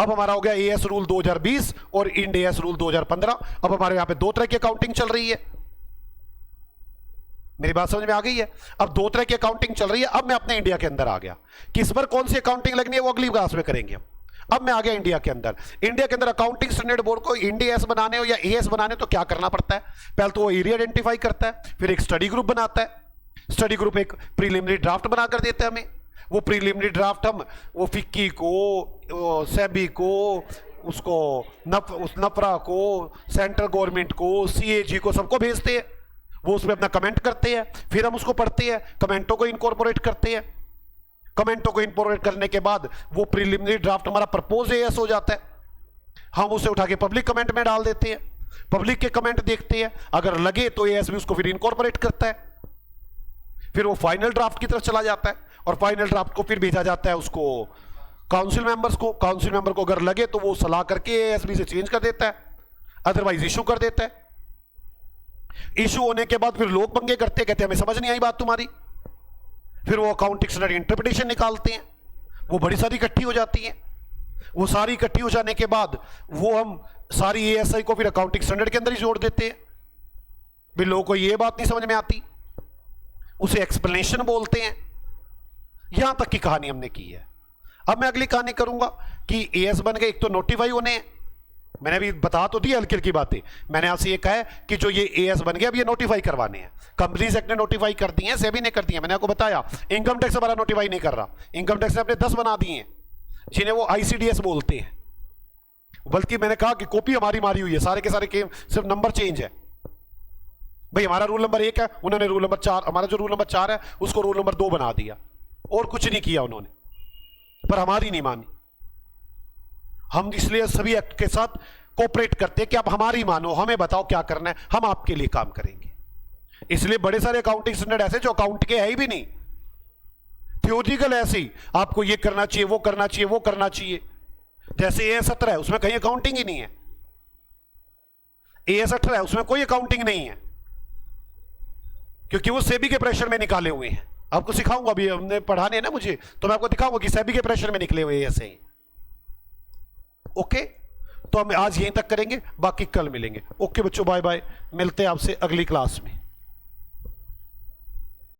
अब हमारा हो गया एएस रूल 2020 और इंड एएस रूल 2015। अब हमारे यहां पे दो तरह की अकाउंटिंग चल रही है। मेरी बात समझ में आ गई है? अब दो तरह की अकाउंटिंग चल रही है। अब मैं अपने इंडिया के अंदर आ गया, किस पर कौन सी अकाउंटिंग लगनी है वो अगली क्लास में करेंगे हम। अब मैं आ गया इंडिया के अंदर। इंडिया के अंदर अकाउंटिंग स्टैंडर्ड बोर्ड को इंडिया एस बनाने हो या एएस बनाने हो तो क्या करना पड़ता है? पहले तो वो एरिया आइडेंटिफाई करता है, फिर एक स्टडी ग्रुप बनाता है, स्टडी ग्रुप एक प्रीलिमिनरी ड्राफ्ट बनाकर देता है हमें। वो प्रीलिमिनरी ड्राफ्ट हम वो फिक्की को, सेबी को, उसको नफरा को, सेंट्रल गवर्नमेंट को, सीएजी को, सबको भेजते हैं। वो उसमें अपना कमेंट करते हैं, फिर हम उसको पढ़ते हैं, कमेंटों को इनकॉर्पोरेट करते हैं। कमेंटों को इनकॉर्पोरेट करने के बाद वो प्रीलिमिनरी ड्राफ्ट हमारा प्रपोज एएस हो जाता है। हम उसे उठा के पब्लिक कमेंट में डाल देते हैं, पब्लिक के कमेंट देखते हैं, अगर लगे तो एएस भी उसको फिर इनकॉर्पोरेट करता है। फिर वो फाइनल ड्राफ्ट की तरफ चला जाता है और फाइनल ड्राफ्ट को फिर भेजा जाता है उसको काउंसिल मेंबर्स को। काउंसिल मेंबर को अगर लगे तो वो सलाह करके एएसबी से चेंज कर देता है, अदरवाइज इशू कर देता है। इशू होने के बाद फिर लोग पंगे करते हैं, कहते हैं हमें समझ नहीं आई बात तुम्हारी। फिर वो अकाउंटिंग स्टैंडर्ड इंटरप्रिटेशन निकालते हैं, वो बड़ी सारी इकट्ठी हो जाती है। वो सारी इकट्ठी हो जाने के बाद वो हम सारी एएसआई को फिर अकाउंटिंग स्टैंडर्ड के अंदर ही जोड़ देते हैं। भी लोगों को ये बात नहीं समझ में आती, उसे एक्सप्लेनेशन बोलते हैं। यहां तक की कहानी हमने की है। अब मैं अगली कहानी करूंगा कि एएस बन गए, एक तो नोटिफाई होने हैं। मैंने अभी बता तो दी हल्की हल्की बातें। मैंने आपसे ये कहा है कि जो ये एएस बन गया अब ये नोटिफाई करवाने हैं। कंपनीज एक्ट ने नोटिफाई कर दी है, सेबी ने कर दी है। मैंने आपको बताया इनकम टैक्स हमारा नोटिफाई नहीं कर रहा, इनकम टैक्स ने अपने 10 बना दिए हैं जिन्हें वो आईसीडीएस बोलते हैं। बल्कि मैंने कहा कि कॉपी हमारी मारी हुई है, सारे के सारे सिर्फ नंबर चेंज है। भाई हमारा रूल नंबर 1 है, उन्होंने रूल नंबर 4, हमारा जो रूल नंबर 4 है उसको रूल नंबर 2 बना दिया, और कुछ नहीं किया उन्होंने, पर हमारी नहीं मानी। हम इसलिए सभी एक्ट के साथ कोऑपरेट करते हैं कि आप हमारी मानो, हमें बताओ क्या करना है, हम आपके लिए काम करेंगे। इसलिए बड़े सारे अकाउंटिंग स्टैंडर्ड ऐसे जो अकाउंट के है ही भी नहीं, थियोरिटिकल ऐसे ही, आपको ये करना चाहिए, वो करना चाहिए, वो करना चाहिए। जैसे एएस 17 है उसमें कहीं अकाउंटिंग ही नहीं है, एएस 18 है उसमें कोई अकाउंटिंग नहीं है, क्योंकि वो सेबी के प्रेशर में निकाले हुए हैं। आपको सिखाऊंगा, अभी हमने पढ़ाने ना मुझे, तो मैं आपको दिखाऊंगा कि सेबी के प्रेशर में निकले हुए ऐसे। ओके, तो हम आज यहीं तक करेंगे, बाकी कल मिलेंगे। ओके बच्चों, बाय बाय, मिलते हैं आपसे अगली क्लास में।